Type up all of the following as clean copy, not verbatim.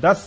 10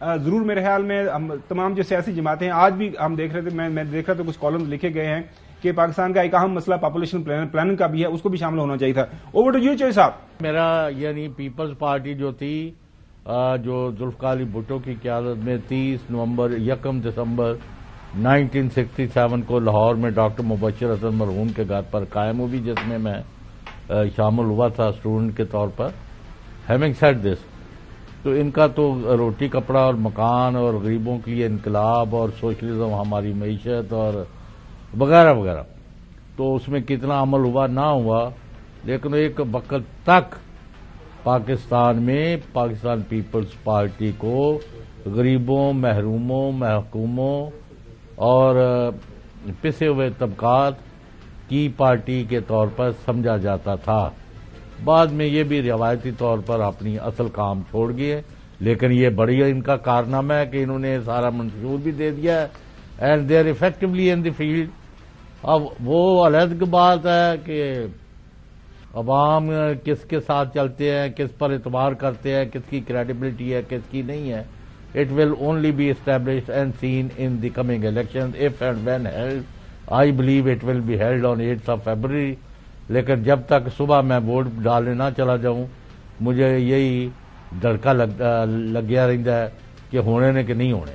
ضرور میرے خیال میں تمام جو سیاسی جماعتیں ہیں آج بھی ہم دیکھ رہے تھے، میں دیکھ رہا تھا کچھ کالمز لکھے گئے ہیں کہ پاکستان کا ایک اہم مسئلہ پاپولیشن پلاننگ کا بھی ہے، اس کو بھی شامل ہونا چاہیے تھا. اوور ٹو یو چوئی صاحب. میرا یعنی پیپلز پارٹی جو تھی جو ذوالفقار علی بھٹو کی قیادت میں 30 نومبر 1 دسمبر 1967 کو لاہور میں ڈاکٹر مبشر حسن مرحوم کے گھر پر قائم ہوئی، جس میں میں شامل ہوا تھا اسٹوڈنٹ کے طور پر. ہیونگ سیڈ دس، تو ان کا تو روٹی کپڑا اور مکان اور غریبوں کے لیے انقلاب اور سوشلزم ہماری معیشت اور وغیرہ وغیرہ، تو اس میں کتنا عمل ہوا نہ ہوا، لیکن ایک وقت تک پاکستان میں پاکستان پیپلز پارٹی کو غریبوں، محروموں، محکوموں اور پسے ہوئے طبقات کی پارٹی کے طور پر سمجھا جاتا تھا. بعد میں یہ بھی روایتی طور پر اپنی اصل کام چھوڑ گئے، لیکن یہ بڑی ان کا کارنامہ ہے کہ انہوں نے سارا منشور بھی دے دیا ہے and they are effectively in the field. اب وہ علیحدہ بات ہے کہ عوام کس کے ساتھ چلتے ہیں، کس پر اعتبار کرتے ہیں، کس کی کریڈیبلٹی ہے، کس کی نہیں ہے. It will only be established and seen in the coming elections if and when held. I believe it will be held on 8th of February. لیکن جب تک صبح میں ووٹ ڈالنے نہ چلا جاؤں مجھے یہی دھڑکا لگیا رہتا ہے کہ ہونے نے کہ نہیں ہونے.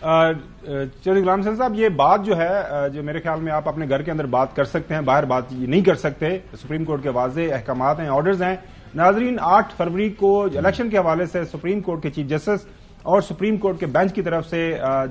چودھری غلام حسین صاحب، یہ بات جو ہے جو میرے خیال میں آپ اپنے گھر کے اندر بات کر سکتے ہیں، باہر بات نہیں کر سکتے. سپریم کورٹ کے واضح احکامات ہیں، آرڈرز ہیں. ناظرین، 8 فروری کو الیکشن کے حوالے سے سپریم کورٹ کے چیف جسٹس اور سپریم کورٹ کے بینچ کی طرف سے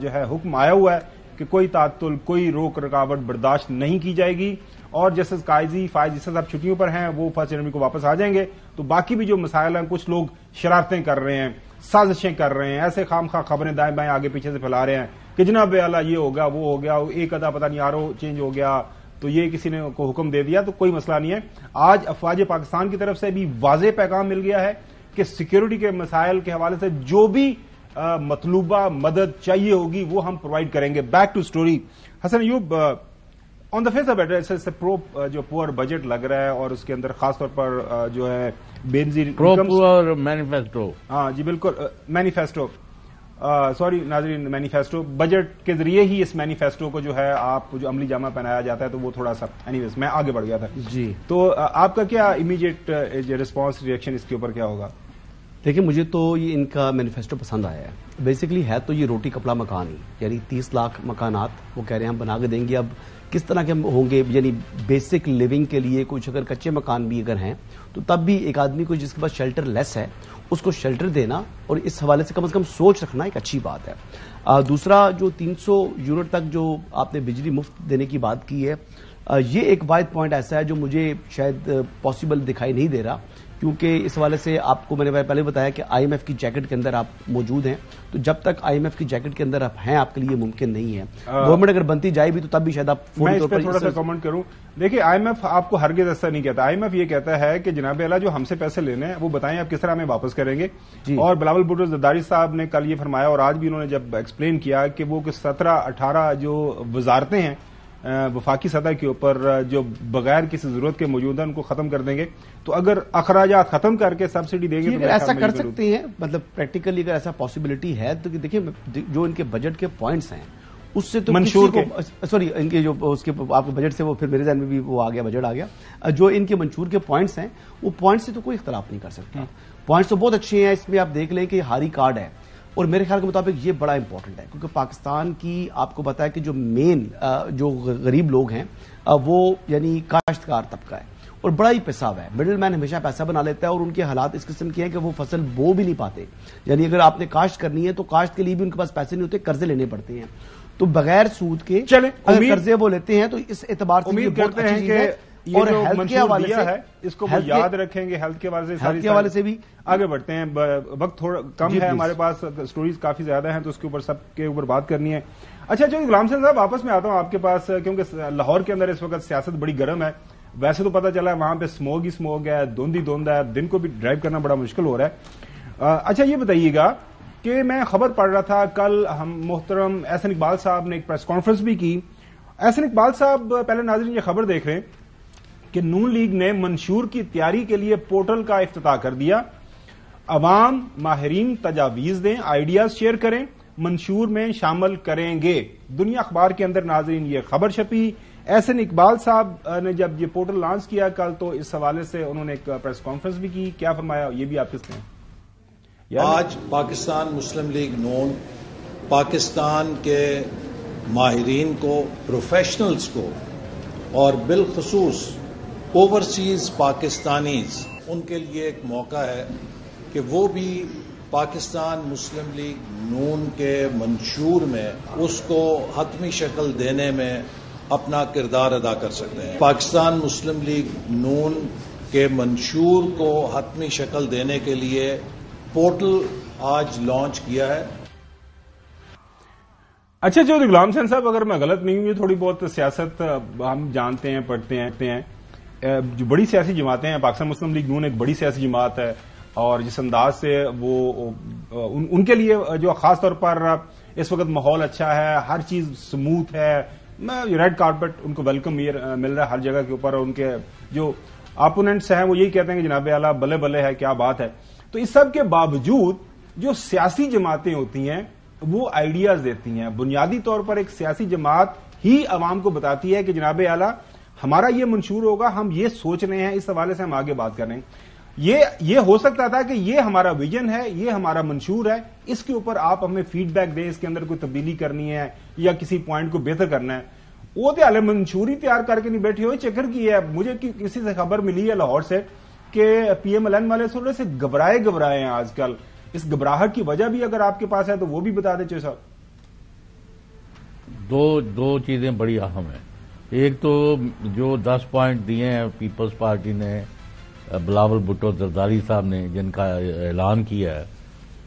جو ہے حکم آیا ہوا ہے کہ کوئی تعطل، کوئی روک رکاوٹ برداشت نہیں کی جائے گی. اور جسٹس قائضی فائز عیسی صاحب چھٹیوں پر ہیں، وہ 1 جنوری کو واپس آ جائیں گے. تو باقی بھی جو مسائل ہیں، کچھ لوگ شرارتیں کر رہے ہیں، سازشیں کر رہے ہیں، ایسے خام خواہ خبریں دائیں بائیں آگے پیچھے سے پھیلا رہے ہیں کہ جناب اعلیٰ یہ ہو گیا، وہ ہو گیا، ایک ادا پتہ نہیں آرو چینج ہو گیا تو یہ کسی نے کو حکم دے دیا. تو کوئی مسئلہ نہیں ہے. آج افواج پاکستان کی طرف سے بھی واضح پیغام مل گیا ہے کہ سیکیورٹی کے مسائل کے حوالے سے جو بھی مطلوبہ مدد چاہیے ہوگی وہ ہم پرووائڈ کریں گے. Back to story. Hasan Ayub, on the face of it جو پور بجٹ لگ رہا ہے اور اس کے اندر خاص طور پر جو ہے بے نظیر پور مینیفیسٹو، ہاں جی بالکل مینیفیسٹو، سوری ناظرین، مینیفیسٹو، بجٹ کے ذریعے ہی اس مینیفیسٹو کو جو ہے آپ جو عملی جامہ پہنایا جاتا ہے تو وہ تھوڑا سا اینیویز میں آگے بڑھ گیا تھا جی. تو آپ کا کیا امیڈیٹ ریسپانس ریئیکشن اس کے اوپر کیا ہوگا؟ دیکھیں، مجھے تو یہ ان کا مینیفیسٹو پسند آیا ہے. بیسیکلی ہے تو یہ روٹی کپڑا مکان ہی، یعنی 30 لاکھ مکانات وہ کہہ رہے ہیں ہم بنا کے دیں گے. اب کس طرح کے ہوں گے، یعنی بیسک لیونگ کے لیے کچھ اگر کچے مکان بھی اگر ہیں تو تب بھی ایک آدمی کو جس کے پاس شیلٹر لیس ہے اس کو شیلٹر دینا اور اس حوالے سے کم سوچ رکھنا ایک اچھی بات ہے. دوسرا، جو 300 یونٹ تک جو آپ نے بجلی مفت دینے کی بات کی ہے، یہ ایک واحد پوائنٹ ایسا ہے جو مجھے شاید پاسبل دکھائی نہیں دے رہا، کیونکہ اس حوالے سے آپ کو میں نے پہلے بتایا کہ آئی ایم ایف کی جیکٹ کے اندر آپ موجود ہیں، تو جب تک آئی ایم ایف کی جیکٹ کے اندر آپ ہیں آپ کے لیے ممکن نہیں ہے. گورنمنٹ اگر بنتی جائے بھی تو تب بھی شاید آپ میں اس پر تھوڑا سا کامنٹ کروں. دیکھیے، آئی ایم ایف آپ کو ہرگز ایسا نہیں کہتا. آئی ایم ایف یہ کہتا ہے کہ جناب اعلیٰ جو ہم سے پیسے لینے ہیں وہ بتائیں آپ کس طرح ہمیں واپس کریں گے. اور بلاول بھٹو زرداری صاحب نے کل یہ فرمایا اور آج بھی انہوں نے جب ایکسپلین کیا کہ وہ 17-18 جو وزارتیں ہیں وفاقی سطح کے اوپر جو بغیر کسی ضرورت کے موجود ہیں ان کو ختم کر دیں گے. تو اگر اخراجات ختم کر کے سبسڈی دیں گے تو ایسا کر سکتے ہیں، مطلب پریکٹیکلی اگر ایسا پاسبلٹی ہے تو دیکھیں جو ان کے بجٹ کے پوائنٹس ہیں اس سے تو منشور کے سوری ان کے جو اس کے آپ کے بجٹ سے وہ پھر میرے ذہن میں بھی وہ آ گیا، بجٹ آ گیا. جو ان کے منشور کے پوائنٹس ہیں وہ پوائنٹس سے تو کوئی اختلاف نہیں کر سکتا. پوائنٹس تو بہت اچھے ہیں. اس میں آپ دیکھ لیں کہ ہاری کارڈ ہے اور میرے خیال کے مطابق یہ بڑا امپورٹنٹ ہے کیونکہ پاکستان کی آپ کو پتا ہے کہ جو مین جو غریب لوگ ہیں وہ یعنی کاشتکار طبقہ ہے اور بڑا ہی پیسہ ہے. مڈل مین ہمیشہ پیسہ بنا لیتا ہے اور ان کے حالات اس قسم کے ہیں کہ وہ فصل بو بھی نہیں پاتے. یعنی اگر آپ نے کاشت کرنی ہے تو کاشت کے لیے بھی ان کے پاس پیسے نہیں ہوتے، قرضے لینے پڑتے ہیں. تو بغیر سود کے قرضے وہ لیتے ہیں. تو اس اعتبار سے امید کرتے ہیں کہ اور ہیلتھ کے حوالے سے اس کو وہ یاد رکھیں گے. ہیلتھ کے حوالے سے بھی آگے بڑھتے ہیں. وقت تھوڑا کم ہے ہمارے پاس، سٹوریز کافی زیادہ ہیں تو اس کے اوپر سب کے اوپر بات کرنی ہے. اچھا جو غلام حسین صاحب واپس میں آتا ہوں آپ کے پاس، کیونکہ لاہور کے اندر اس وقت سیاست بڑی گرم ہے. ویسے تو پتا چلا ہے وہاں پہ اسموگ ہی اسموگ ہے، دھند ہی دھند ہے، دن کو بھی ڈرائیو کرنا بڑا مشکل ہو رہا ہے. اچھا یہ بتائیے گا کہ میں خبر پڑھ رہا تھا کل ہم محترم احسن اقبال صاحب نے ایک پریس کانفرنس بھی کی. احسن اقبال صاحب، پہلے ناظرین یہ خبر دیکھ رہے ہیں کہ نون لیگ نے منشور کی تیاری کے لیے پورٹل کا افتتاح کر دیا عوام ماہرین تجاویز دیں، آئیڈیاز شیئر کریں، منشور میں شامل کریں گے۔ دنیا اخبار کے اندر ناظرین یہ خبر چھپی۔ احسن اقبال صاحب نے جب یہ پورٹل لانچ کیا کل تو اس حوالے سے انہوں نے ایک پریس کانفرنس بھی کی، کیا فرمایا یہ بھی آپ کس نے؟ آج پاکستان مسلم لیگ نون پاکستان کے ماہرین کو، پروفیشنلز کو اور بالخصوص اوورسیز پاکستانیز، ان کے لیے ایک موقع ہے کہ وہ بھی پاکستان مسلم لیگ نون کے منشور میں اس کو حتمی شکل دینے میں اپنا کردار ادا کر سکتے ہیں۔ پاکستان مسلم لیگ نون کے منشور کو حتمی شکل دینے کے لیے پورٹل آج لانچ کیا ہے۔ اچھا چودھری غلام حسین صاحب، اگر میں غلط نہیں ہوں، یہ تھوڑی بہت سیاست ہم جانتے ہیں، پڑھتے ہیں، جو بڑی سیاسی جماعتیں ہیں، پاکستان مسلم لیگ نون ایک بڑی سیاسی جماعت ہے، اور جس انداز سے وہ ان کے لیے جو خاص طور پر اس وقت ماحول اچھا ہے، ہر چیز سموتھ ہے، ریڈ کارپٹ ان کو ویلکم مل رہا ہے ہر جگہ کے اوپر، اور ان کے جو اپوننٹس ہیں وہ یہی کہتے ہیں کہ جناب اعلیٰ بلے بلے ہے، کیا بات ہے۔ تو اس سب کے باوجود جو سیاسی جماعتیں ہوتی ہیں وہ آئیڈیاز دیتی ہیں۔ بنیادی طور پر ایک سیاسی جماعت ہی عوام کو بتاتی ہے کہ جناب اعلیٰ ہمارا یہ منشور ہوگا، ہم یہ سوچ رہے ہیں، اس حوالے سے ہم آگے بات کر رہے ہیں۔ یہ ہو سکتا تھا کہ یہ ہمارا ویژن ہے، یہ ہمارا منشور ہے، اس کے اوپر آپ ہمیں فیڈ بیک دیں، اس کے اندر کوئی تبدیلی کرنی ہے یا کسی پوائنٹ کو بہتر کرنا ہے۔ وہ تو حال منشور ہی تیار کر کے نہیں بیٹھے ہوئے، چکر کی ہے۔ مجھے کسی سے خبر ملی ہے لاہور سے کہ پی ایم ایل این والے تھوڑے سے گھبرائے ہیں آج کل۔ اس گھبراہٹ کی وجہ بھی اگر آپ کے پاس ہے تو وہ بھی بتا دیں چوہدری صاحب۔ دو چیزیں بڑی اہم ہیں۔ ایک تو جو 10 پوائنٹ دیے ہیں پیپلز پارٹی نے، بلاول بھٹو زرداری صاحب نے جن کا اعلان کیا ہے،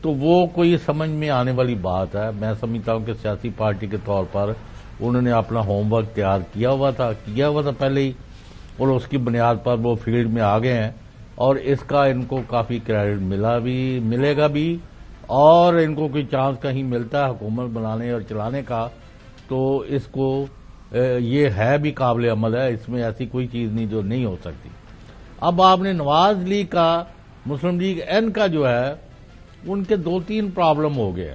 تو وہ کوئی سمجھ میں آنے والی بات ہے۔ میں سمجھتا ہوں کہ سیاسی پارٹی کے طور پر انہوں نے اپنا ہوم ورک تیار کیا ہوا تھا پہلے ہی، اور اس کی بنیاد پر وہ فیلڈ میں آگے ہیں، اور اس کا ان کو کافی کریڈٹ ملے گا بھی، اور ان کو کوئی چانس کہیں ملتا ہے حکومت بنانے اور چلانے کا تو اس کو یہ ہے بھی قابل عمل ہے، اس میں ایسی کوئی چیز نہیں جو نہیں ہو سکتی۔ اب آپ نے نواز لیگ کا، مسلم لیگ این کا جو ہے، ان کے 2-3 پرابلم ہو گئے۔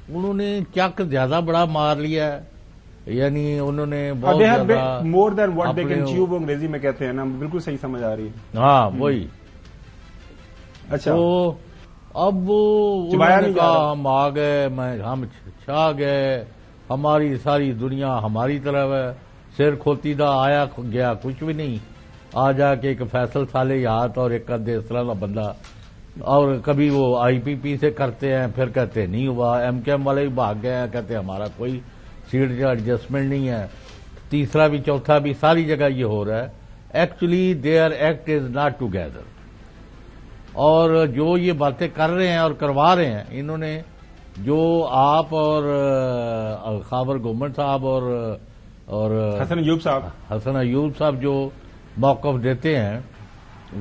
انہوں نے چک زیادہ بڑا مار لیا ہے، یعنی انہوں نے بہت زیادہ مور دین واٹ دے کین چیو، وہ انگریزی میں کہتے ہیں نا، بالکل صحیح سمجھ آ رہی ہے۔ ہاں وہی۔ اچھا، تو اب انہوں نے کہا ہم آ گئے، ہم چھا گئے، ہماری ساری دنیا ہماری طرف ہے، سر کھوتیدہ آیا گیا کچھ بھی نہیں، آ جا کے ایک فیصل سالے یاد اور ایک قد اس طرح کا بندہ، اور کبھی وہ آئی پی پی سے کرتے ہیں، پھر کہتے ہیں نہیں ہوا، ایم کے ایم والے بھی بھاگ گئے ہیں، کہتے ہیں ہمارا کوئی سیٹ کا ایڈجسٹمنٹ نہیں ہے، تیسرا بھی چوتھا بھی ساری جگہ یہ ہو رہا ہے۔ Actually their act is not together, اور جو یہ باتیں کر رہے ہیں اور کروا رہے ہیں انہوں نے، جو آپ اور خاور گورنمنٹ صاحب اور حسن ایوب صاحب جو موقف دیتے ہیں،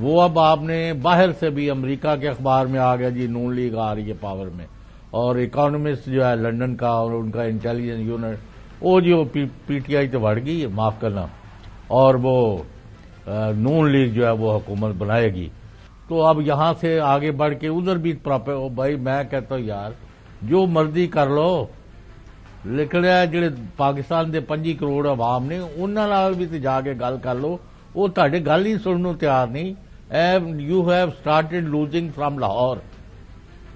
وہ اب آپ نے باہر سے بھی امریکہ کے اخبار میں آ گیا جی نون لیگ آ رہی ہے پاور میں، اور اکانومسٹ جو ہے لندن کا اور ان کا انٹیلیجنس یونٹ، وہ جو پی ٹی آئی تو بڑھ گئی ہے، معاف کرنا، اور وہ نون لیگ جو ہے وہ حکومت بنائے گی۔ تو اب یہاں سے آگے بڑھ کے ادھر بھی بھائی میں کہتا ہوں یار جو مرضی کر لو، لیکن جڑے پاکستان دے 25 کروڑ عوام نے انہاں نال بھی تے جا کے گل کر لو، وہ تہاڈے گل ہی سنن نوں تیار نہیں۔ You have started losing from Lahore,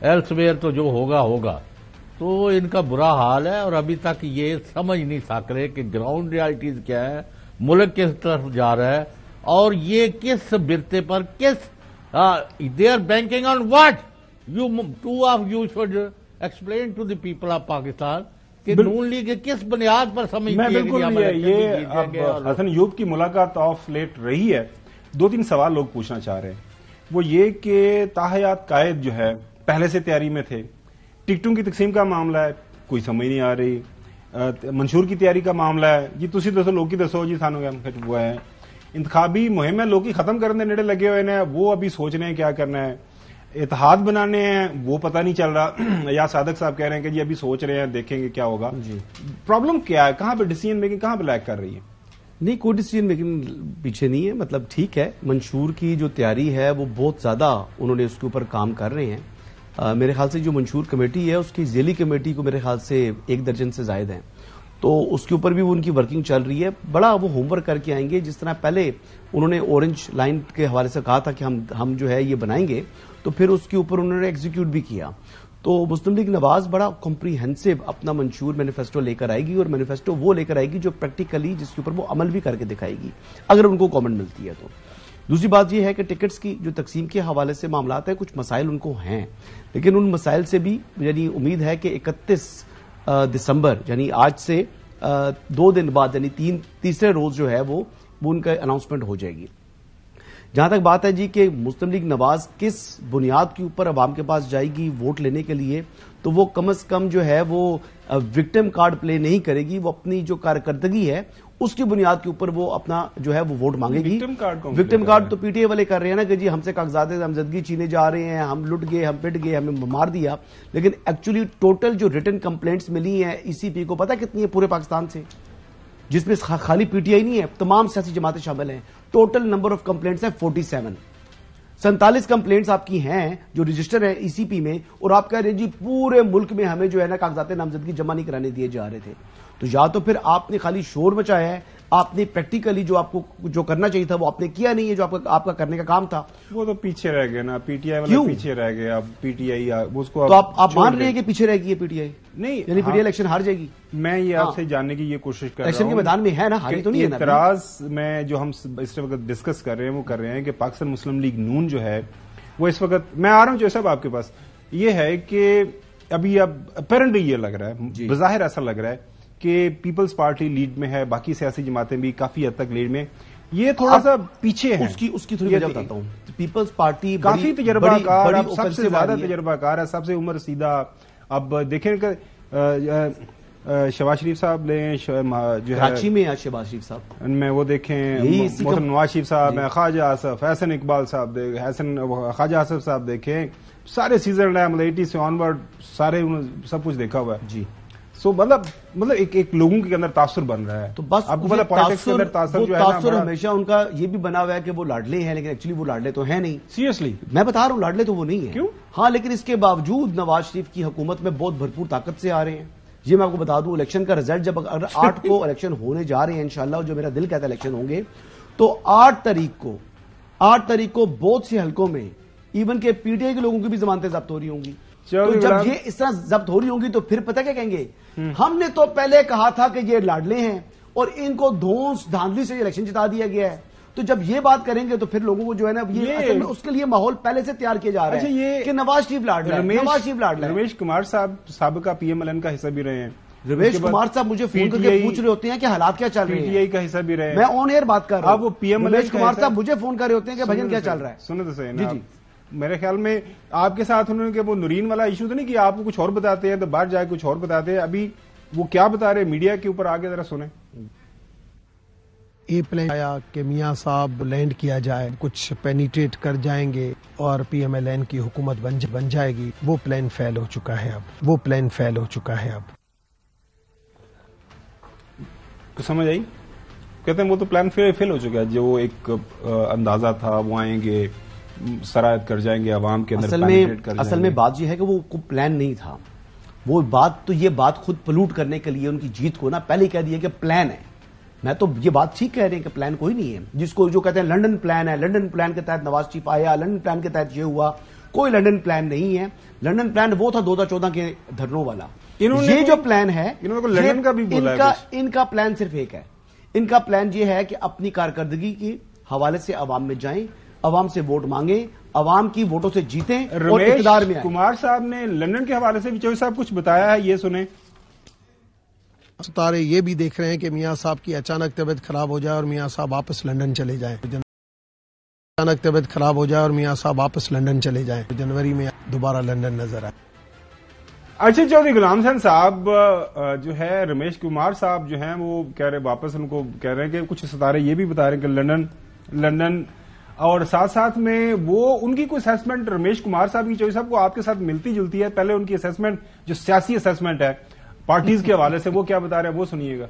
elsewhere تو جو ہوگا۔ تو ان کا برا حال ہے، اور ابھی تک یہ سمجھ نہیں سک رہے کہ گراؤنڈ ریالٹیز کیا ہے، ملک کس طرف جا رہا ہے، اور یہ کس برتے پر they are banking on what? Two of you should explain to the people of Pakistan کہ نون لیگ کس بنیاد پر سمجھتی ہے کہ ہم یہ اب حسن ایوب کی ملاقات آف لیٹ رہی ہے، 2-3 سوال لوگ پوچھنا چاہ رہے ہیں۔ وہ یہ کہ تاحیات قائد جو ہے پہلے سے تیاری میں تھے، ٹکٹوں کی تقسیم کا معاملہ ہے کوئی سمجھ نہیں آ رہی، منشور کی تیاری کا معاملہ ہے جی تسی دسو لوگ دسو جی سانو ہوا ہے، انتخابی مہم ہے لوگ ختم کرنے نیڑے لگے ہوئے ہیں، وہ ابھی سوچ رہے ہیں کیا کرنا ہے، اتحاد بنانے ہیں وہ پتہ نہیں چل رہا، یا صادق صاحب کہہ رہے ہیں کہ جی ابھی سوچ رہے ہیں دیکھیں گے کیا ہوگا۔ پرابلم کیا ہے، کہاں پہ ڈیسیژن میکنگ کہاں پہ لیک کر رہی ہے؟ نہیں، کوئی ڈیسیژن میکنگ پیچھے نہیں ہے، مطلب ٹھیک ہے، منشور کی جو تیاری ہے وہ بہت زیادہ انہوں نے اس کے اوپر کام کر رہے ہیں، میرے خیال سے جو منشور کمیٹی ہے اس کی ذیلی کمیٹی کو میرے خیال سے 1 درجن سے زائد ہیں، تو اس کے اوپر بھی وہ ان کی ورکنگ چل رہی ہے. بڑا وہ ہوم ورک کر کے آئیں گے. جس طرح پہلے انہوں نے اورنج لائن کے حوالے سے کہا تھا کہ ہم جو ہے یہ بنائیں گے، تو پھر اس کے اوپر انہوں نے ایگزیکیوٹ بھی کیا. تو مسلم لیگ نواز بڑا کمپریہنسو اپنا منشور مینیفیسٹو لے کر آئے گی، اور مینیفیسٹو وہ لے کر آئے گی جو پریکٹیکلی جس کے اوپر وہ عمل بھی کر کے دکھائے گی اگر ان کو گورنمنٹ ملتی ہے. تو دوسری بات یہ ہے کہ ٹکٹس کی جو تقسیم کے حوالے سے معاملات ہیں، کچھ مسائل ان کو ہیں، لیکن ان مسائل سے بھی یعنی امید ہے کہ 31 دسمبر یعنی آج سے 2 دن بعد یعنی تیسرے روز جو ہے وہ ان کا اناؤنسمنٹ ہو جائے گی. جہاں تک بات ہے جی کہ مسلم لیگ نواز کس بنیاد کے اوپر عوام کے پاس جائے گی ووٹ لینے کے لیے، تو وہ کم از کم جو ہے وہ وکٹم کارڈ پلے نہیں کرے گی. وہ اپنی جو کارکردگی ہے اس کی بنیاد کے اوپر وہ اپنا جو ہے وہ ووٹ مانگے گی. وکٹم کارڈ تو پی ٹی اے والے کر رہے ہیں نا کہ جی ہم سے کاغذات نامزدگی چھینے جا رہے ہیں، ہم لٹ گئے، ہم پٹ گئے، ہمیں مار دیا. لیکن ایکچولی ٹوٹل جو ریٹن کمپلینٹس ملی ہیں ای سی پی کو پتہ کتنی ہے پورے پاکستان سے، جس میں خالی پی ٹی آئی نہیں ہے، تمام سیاسی جماعتیں شامل ہیں. ٹوٹل نمبر آف کمپلینٹس ہے 47. 47 کمپلینٹس آپ کی ہیں جو رجسٹر ہے ای سی پی میں، اور آپ کہہ رہے ہیں جی پورے ملک میں ہمیں جو ہے نا کاغذات نامزدگی جمع نہیں کرانے دیے جا رہے تھے. تو یا تو پھر آپ نے خالی شور مچایا ہے، آپ نے پریکٹیکلی جو آپ کو جو کرنا چاہیے تھا وہ آپ نے کیا نہیں ہے، جو آپ کا کرنے کا کام تھا وہ تو پیچھے رہ گئے نا. پی ٹی آئی والے پیچھے رہ گئے. اب پی ٹی آئی اس کو تو آپ مان رہے ہیں کہ پیچھے رہ گئی ہے پی ٹی آئی؟ نہیں، یعنی پی ٹی آئی الیکشن ہار جائے گی. میں یہ آپ سے جاننے کی یہ کوشش کر رہا ہوں الیکشن کے میدان میں ہے نا، ہاری تو نہیں ہے نا. اعتراض میں جو ہم اس وقت ڈسکس کر رہے ہیں وہ کر رہے ہیں کہ پاکستان مسلم لیگ نون جو ہے وہ اس وقت، میں آ رہا ہوں جو صاحب آپ کے پاس، یہ ہے کہ ابھی اب اپیرنٹلی یہ لگ رہا ہے، بظاہر ایسا لگ رہا ہے کہ پیپلز پارٹی لیڈ میں ہے، باقی سیاسی جماعتیں بھی کافی حد تک لیڈ میں، یہ تھوڑا سا پیچھے ہیں. اس کی تھوڑی وجہ بتاتا ہوں. پیپلز پارٹی کافی تجربہ کار، سب سے زیادہ تجربہ کار ہے، سب سے عمر رسیدہ. اب دیکھیں کہ شہباز شریف صاحب لیں جو ہے کراچی میں شہباز شریف صاحب، ان میں وہ دیکھیں محترم نواز شریف صاحب ہیں، خواجہ آصف، حسن اقبال صاحب خواجہ آصف صاحب دیکھیں، سارے سیزن ہے، مطلب 80 سے آنورڈ سارے سب کچھ دیکھا ہوا ہے جی. سو مطلب ایک لوگوں کے اندر تاثر بن رہا ہے. تو بس آپ کو پتا پالیٹکس کے اندر تاثر جو ہے تاثر ہمیشہ ان کا یہ بھی بنا ہوا ہے کہ وہ لاڈلے ہیں، لیکن ایکچولی وہ لاڈلے تو ہیں نہیں. سیریسلی میں بتا رہا ہوں لاڈلے تو وہ نہیں ہیں. کیوں؟ ہاں، لیکن اس کے باوجود نواز شریف کی حکومت میں بہت بھرپور طاقت سے آ رہے ہیں. یہ میں آپ کو بتا دوں، الیکشن کا رزلٹ جب اگر 8 کو الیکشن ہونے جا رہے ہیں انشاءاللہ، جو میرا دل کہتا ہے الیکشن ہوں گے، تو 8 تاریخ کو بہت سے حلقوں میں ایون کہ پی ٹی آئی کے لوگوں کی بھی ضمانتیں ضبط ہو رہی ہوں گی. تو جب یہ اس طرح ضبط ہو رہی ہوں گی تو پھر پتہ کیا کہیں گے، ہم نے تو پہلے کہا تھا کہ یہ لاڈلے ہیں اور ان کو دھونس دھاندلی سے الیکشن جتا دیا گیا ہے. تو جب یہ بات کریں گے تو پھر لوگوں کو جو ہے نا یہ اس کے لیے ماحول پہلے سے تیار کیا جا رہا ہے کہ نواز شریف لاڈلا ہے، نواز شریف لاڈلا ہے. رمیش کمار صاحب سابقہ پی ایم ایل این کا حصہ بھی رہے ہیں. رمیش کمار صاحب مجھے فون کر کے پوچھ رہے ہوتے ہیں کہ حالات کیا چل رہے ہیں. پی ٹی آئی کا حصہ بھی رہے ہیں. میں آن ایئر بات کر رہا ہوں. وہ P M L N Ramesh Kumar صاحب مجھے فون کر رہے ہوتے ہیں کہ بھجن کیا چل رہا ہے. سنیں تو صحیح نا. میرے خیال میں آپ کے ساتھ انہوں نے کہ وہ نورین والا ایشو تو نہیں کہ آپ کو کچھ اور بتاتے ہیں تو باہر جائے کچھ اور بتاتے ہیں. ابھی وہ کیا بتا رہے ہیں میڈیا کے اوپر، آگے ذرا سنیں. یہ پلان آیا کہ میاں صاحب لینڈ کیا جائے، کچھ پینیٹریٹ کر جائیں گے اور پی ایم ایل این کی حکومت بن جائے گی. وہ پلان فیل ہو چکا ہے. اب سمجھ آئی؟ کہتے ہیں وہ تو پلان فیل ہو چکا ہے. جو ایک اندازہ تھا وہ آئیں گے، سرایت کر جائیں گے عوام کے اندر. اصل میں بات یہ ہے کہ وہ پلان نہیں تھا. وہ بات تو یہ بات خود پلوٹ کرنے کے لیے ان کی جیت کو نا پہلے ہی کہہ دیا کہ پلان ہے. میں تو یہ بات ٹھیک کہہ رہے ہیں کہ پلان کوئی نہیں ہے. جس کو جو کہتے ہیں لنڈن پلان ہے، لنڈن پلان کے تحت نواز شریف آیا، لنڈن پلان کے تحت یہ ہوا، کوئی لنڈن پلان نہیں ہے. لنڈن پلان وہ تھا 2014 کے دھرنوں والا. یہ جو پلان ہے لنڈن کا بھی ان کا پلان صرف ایک ہے. ان کا پلان یہ ہے کہ اپنی کارکردگی کے حوالے سے عوام میں جائیں، عوام سے ووٹ مانگیں، عوام کی ووٹوں سے جیتیں اور اقتدار میں آئیں. کمار صاحب نے لنڈن کے حوالے سے بھی چوہدری صاحب کچھ بتایا ہے، یہ سنیں. ستارے یہ بھی دیکھ رہے ہیں کہ میاں صاحب کی اچانک طبیعت خراب ہو جائے اور میاں صاحب واپس لنڈن چلے جائیں. جنوری میں دوبارہ لنڈن نظر آئے. اچھا، چودھری غلام حسین صاحب جو ہے رمیش کمار صاحب جو ہیں وہ کہہ رہے واپس ان کو کہہ رہے ہیں کہ کچھ ستارے یہ بھی بتا رہے ہیں کہ لنڈن اور ساتھ میں وہ ان کی کوئی اسیسمنٹ رمیش کمار صاحب کی چودھری صاحب کو آپ کے ساتھ ملتی جلتی ہے. پہلے ان کی اسیسمنٹ جو سیاسی اسیسمنٹ ہے پارٹیز کے حوالے سے وہ کیا بتا رہے ہیں وہ سنیے گا.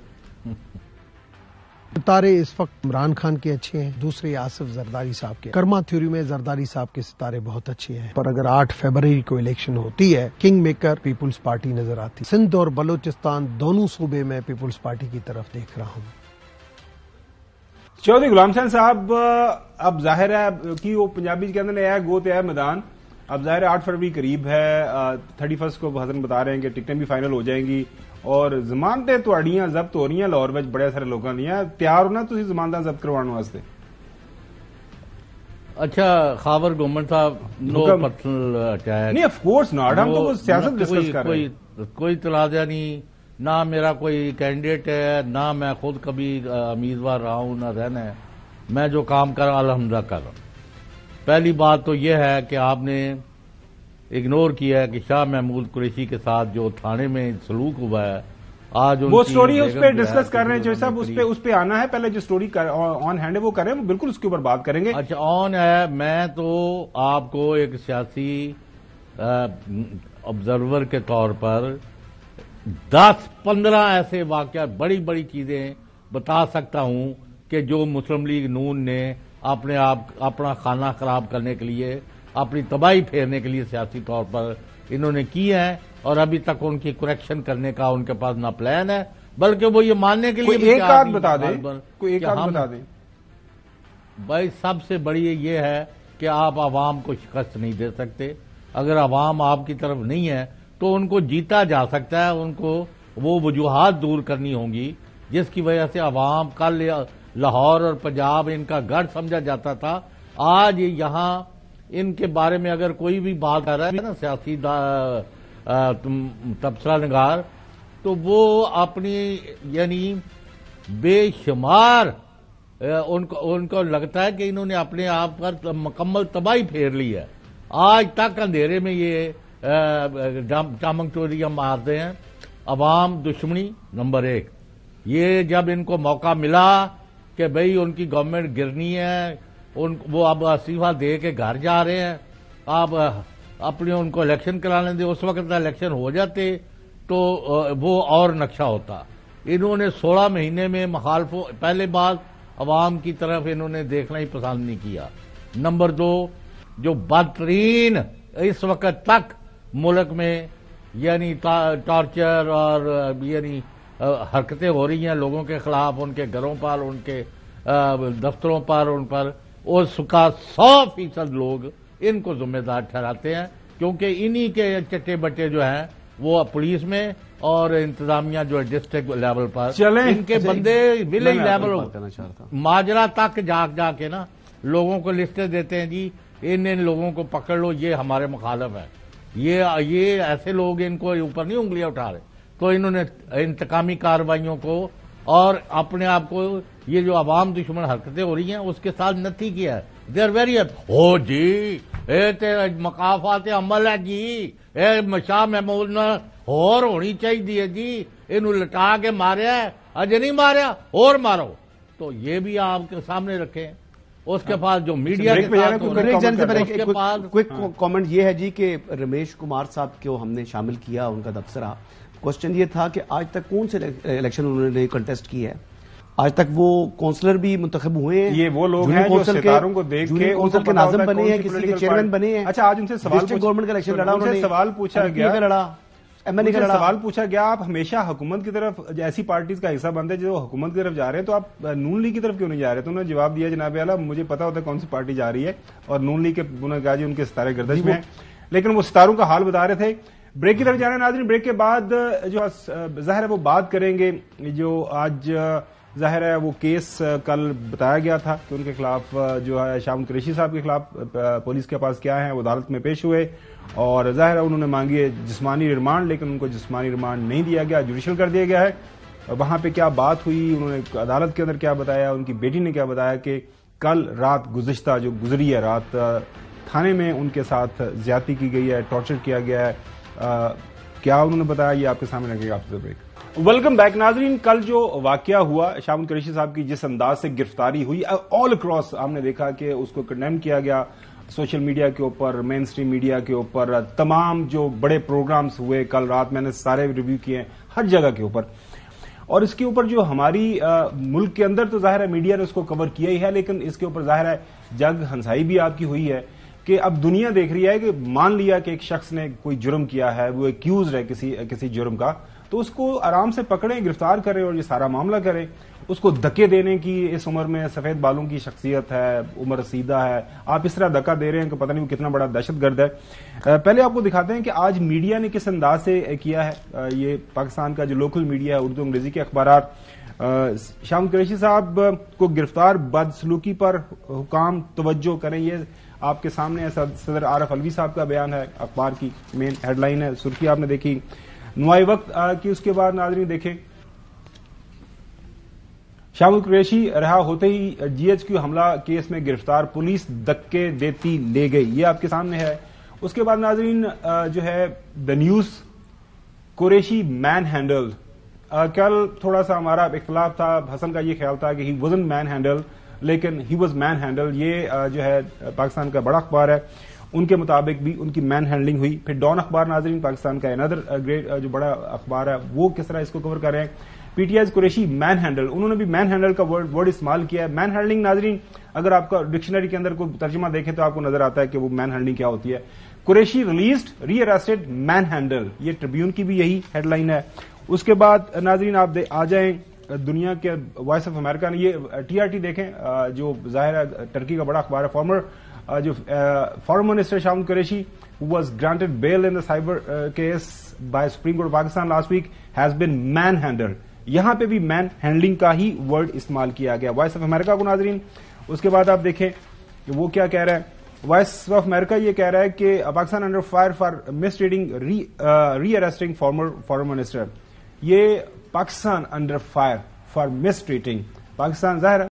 ستارے اس وقت عمران خان کے اچھے ہیں, دوسرے آصف زرداری صاحب کے. کرما تھیوری میں زرداری صاحب کے ستارے بہت اچھے ہیں, پر اگر 8 فروری کو الیکشن ہوتی ہے کنگ میکر پیپلز پارٹی نظر آتی. سندھ اور بلوچستان دونوں صوبے میں پیپلز پارٹی کی طرف دیکھ رہا ہوں. چودھری غلام حسین صاحب, اب ظاہر ہے کہ وہ پنجابی کے اندر ہے گوت ہے میدان. اب ظاہر ہے 8 فروری قریب ہے, 31 کو حسن بتا رہے ہیں کہ ٹکٹیں بھی فائنل ہو جائیں گی اور ضمانتیں تہاڈیاں ضبط ہو رہی ہیں لاہور میں بڑے سارے لوگوں دیا. تیار ہونا تسی ضمانتیں ضبط کروانے واسطے؟ اچھا خاور گورنمنٹ صاحب نو پرسنل اٹیک نہیں, آف کورس ناٹ, ہم تو سیاست ڈسکس کر رہے ہیں. کوئی تنازع نہیں, نہ میرا کوئی کینڈیڈیٹ ہے, نہ میں خود کبھی امیدوار رہا ہوں, نہ رہنا ہے. میں جو کام کر رہا الحمدللہ کر رہا ہوں. پہلی بات تو یہ ہے کہ آپ نے اگنور کیا ہے کہ شاہ محمود قریشی کے ساتھ جو تھانے میں سلوک ہوا ہے آج وہ سٹوری اس پہ ڈسکس کر رہے ہیں. چوہدری صاحب اس پہ آنا ہے, پہلے جو سٹوری آن ہینڈ ہے وہ کر رہے ہیں, بالکل اس کے اوپر بات کریں گے. اچھا آن ہے. میں تو آپ کو ایک سیاسی آبزرور کے طور پر 10-15 ایسے واقعات بڑی بڑی چیزیں بتا سکتا ہوں کہ جو مسلم لیگ نون نے اپنا خانہ خراب کرنے کے لیے, اپنی تباہی پھیرنے کے لیے سیاسی طور پر انہوں نے کی ہے, اور ابھی تک ان کی کریکشن کرنے کا ان کے پاس نہ پلان ہے بلکہ وہ یہ ماننے کے لیے ایک آدھ بتا دیں, کوئی ایک آدھ بتا دیں. بھائی سب سے بڑی یہ ہے کہ آپ عوام کو شکست نہیں دے سکتے. اگر عوام آپ کی طرف نہیں ہے تو ان کو جیتا جا سکتا ہے, ان کو وہ وجوہات دور کرنی ہوں گی جس کی وجہ سے عوام کل لاہور اور پنجاب ان کا گڑھ سمجھا جاتا تھا. آج یہاں ان کے بارے میں اگر کوئی بھی بات کر رہا ہے نا سیاسی تبصرہ نگار, تو وہ اپنی یعنی بے شمار ان کو لگتا ہے کہ انہوں نے اپنے آپ پر مکمل تباہی پھیر لی ہے. آج تک اندھیرے میں یہ ٹامنگ ٹوریاں مارتے ہیں. عوام دشمنی نمبر 1. یہ جب ان کو موقع ملا کہ بھئی ان کی گورنمنٹ گرنی ہے, وہ اب استعفیٰ دے کے گھر جا رہے ہیں, آپ اپنے ان کو الیکشن کرانے دیں. اس وقت الیکشن ہو جاتے تو وہ اور نقشہ ہوتا. انہوں نے 16 مہینے میں مخالفوں پہلے بات عوام کی طرف انہوں نے دیکھنا ہی پسند نہیں کیا. نمبر 2, جو بدترین اس وقت تک ملک میں یعنی ٹارچر اور یعنی حرکتیں ہو رہی ہیں لوگوں کے خلاف, ان کے گھروں پر, ان کے دفتروں پر, ان پر اس کا 100% لوگ ان کو ذمہ دار ٹھہراتے ہیں, کیونکہ انہی کے چٹے بٹے جو ہیں وہ پولیس میں اور انتظامیہ جو ہے ڈسٹرکٹ لیول پر, ان کے بندے ولیج لیول ماجرا تک جا کے نا لوگوں کو لسٹیں دیتے ہیں, جی ان لوگوں کو پکڑ لو, یہ ہمارے مخالف ہے. یہ ایسے لوگ ان کو اوپر نہیں انگلیاں اٹھا رہے. تو انہوں نے انتقامی کارروائیوں کو اور اپنے آپ کو یہ جو عوام دشمن حرکتیں ہو رہی ہیں اس کے ساتھ نتھی کیا ہے. دے آر ویری ہو جی مقافات عمل ہے جی, شاہ محمود نے اور ہونی چاہیے جی, انہوں لٹا کے ماریا ہے, اجے نہیں ماریا اور مارو. تو یہ بھی آپ کے سامنے رکھیں. اس کے بعد جو میڈیا کوئک کامنٹ یہ ہے جی کہ رمیش کمار صاحب کو ہم نے شامل کیا, ان کا تبصرہ. کوشچن یہ تھا کہ آج تک کون سے الیکشن انہوں نے کنٹیسٹ کی ہے, آج تک وہ کونسلر بھی منتخب ہوئے ہیں, یہ وہ لوگ ہیں جو ستاروں کو دیکھ کے کونسل کے ناظم بنے ہیں, کسی کے چیئرمین بنے ہیں. اچھا آج ان سے گورنمنٹ کا الیکشن لڑا, انہوں نے سوال پوچھا گیا, ایم ایل اے کا لڑا. سوال پوچھا گیا آپ ہمیشہ حکومت کی طرف ایسی پارٹیز کا حصہ بنتے جو حکومت کی طرف جا رہے ہیں, تو آپ نون لیگ کی طرف کیوں نہیں جا رہے؟ تو انہوں نے جواب دیا جناب اعلیٰ مجھے پتا ہوتا ہے کون سی پارٹی جا رہی ہے, اور نون لیگ کے انہوں نے کہا جی ان کے ستارے گردش میں ہیں, لیکن وہ ستاروں کا حال بتا رہے تھے. بریک کی طرف جانا ہے ناظرین. بریک کے بعد جو ظاہر ہے وہ بات کریں گے جو آج ظاہر ہے وہ کیس کل بتایا گیا تھا کہ ان کے خلاف جو ہے شاہ محمود قریشی صاحب کے خلاف پولیس کے پاس کیا ہے, وہ عدالت میں پیش ہوئے اور ظاہر ہے انہوں نے مانگی ہے جسمانی ریمانڈ, لیکن ان کو جسمانی ریمانڈ نہیں دیا گیا, جوڈیشل کر دیا گیا ہے. وہاں پہ کیا بات ہوئی, انہوں نے عدالت کے اندر کیا بتایا, ان کی بیٹی نے کیا بتایا کہ کل رات گزشتہ جو گزری ہے رات تھانے میں ان کے ساتھ زیادتی کی گئی ہے, ٹارچر کیا گیا ہے, کیا انہوں نے بتایا, یہ آپ کے سامنے رکھے گا. آپ سے بریک. ویلکم بیک ناظرین. کل جو واقعہ ہوا شاہ محمود قریشی صاحب کی جس انداز سے گرفتاری ہوئی آل اکراس ہم نے دیکھا کہ اس کو کنڈیم کیا گیا, سوشل میڈیا کے اوپر, مین سٹریم میڈیا کے اوپر, تمام جو بڑے پروگرامز ہوئے کل رات میں نے سارے ریویو کیے ہیں ہر جگہ کے اوپر. اور اس کے اوپر جو ہماری ملک کے اندر تو ظاہر ہے میڈیا نے اس کو کور کیا ہی ہے، لیکن اس کے اوپر ظاہر ہے جگ ہنسائی بھی آپ کی ہوئی ہے کہ اب دنیا دیکھ رہی ہے کہ مان لیا کہ ایک شخص نے کوئی جرم کیا ہے، وہ ایکیوزڈ ہے کسی جرم کا، تو اس کو آرام سے پکڑیں، گرفتار کریں اور یہ سارا معاملہ کریں. اس کو دھکے دینے کی اس عمر میں سفید بالوں کی شخصیت ہے، عمر رسیدہ ہے، آپ اس طرح دھکا دے رہے ہیں کہ پتہ نہیں وہ کتنا بڑا دہشت گرد ہے. پہلے آپ کو دکھاتے ہیں کہ آج میڈیا نے کس انداز سے کیا ہے. یہ پاکستان کا جو لوکل میڈیا ہے، اردو انگریزی کے اخبارات، شاہ قریشی صاحب کو گرفتار، بدسلوکی پر حکام توجہ کریں، یہ آپ کے سامنے ہے. صدر عارف علوی صاحب کا بیان ہے، اخبار کی مین ہیڈ لائن ہے، سرخی آپ نے دیکھی. نمائی وقت کی اس کے بعد ناظرین دیکھیں، شاہ قریشی رہا ہوتے ہی جی ایچ کیو حملہ کیس میں گرفتار، پولیس دھکے دیتی لے گئی، یہ آپ کے سامنے ہے. اس کے بعد ناظرین جو ہے the news, Qureshi manhandle. کل تھوڑا سا ہمارا اختلاف تھا، حسن کا یہ خیال تھا کہ ہی وزنٹ مین ہینڈل، لیکن ہی واز مین ہینڈل. یہ جو ہے پاکستان کا بڑا اخبار ہے، ان کے مطابق بھی ان کی مین ہینڈلنگ ہوئی. پھر ڈان اخبار ناظرین پاکستان کا اندر گریٹ جو بڑا اخبار ہے، وہ کس طرح اس کو کور کر رہے ہیں. P T I Qureshi manhandle, انہوں نے بھی مین ہینڈل کا ورڈ استعمال کیا ہے. مین ہینڈلنگ ناظرین اگر آپ کا ڈکشنری کے اندر کوئی ترجمہ دیکھیں تو آپ کو نظر آتا ہے کہ وہ مین ہینڈلنگ کیا ہوتی ہے. قریشی ریلیزڈ، ری اریسٹڈ، مین ہینڈل، یہ ٹریبیون کی بھی یہی ہیڈ لائن ہے. اس کے بعد ناظرین آپ آ جائیں دنیا کے وائس آف امریکہ نے، یہ ٹی آر ٹی دیکھیں جو ظاہر ہے ٹرکی کا بڑا اخبار ہے. Former minister Shah Qureshi was granted bail in the cipher case by Supreme Court Pakistan last week has been manhandled. یہاں پہ بھی مین ہینڈلنگ کا ہی ورڈ استعمال کیا گیا وائس آف امریکہ کو ناظرین. اس کے بعد آپ دیکھیں کہ وہ کیا کہہ رہا ہے. وائس آف امریکہ یہ کہہ رہا ہے کہ Pakistan under fire for misreading rearresting former minister. یہ Pakistan under fire for mistreating, Pakistan ظاہر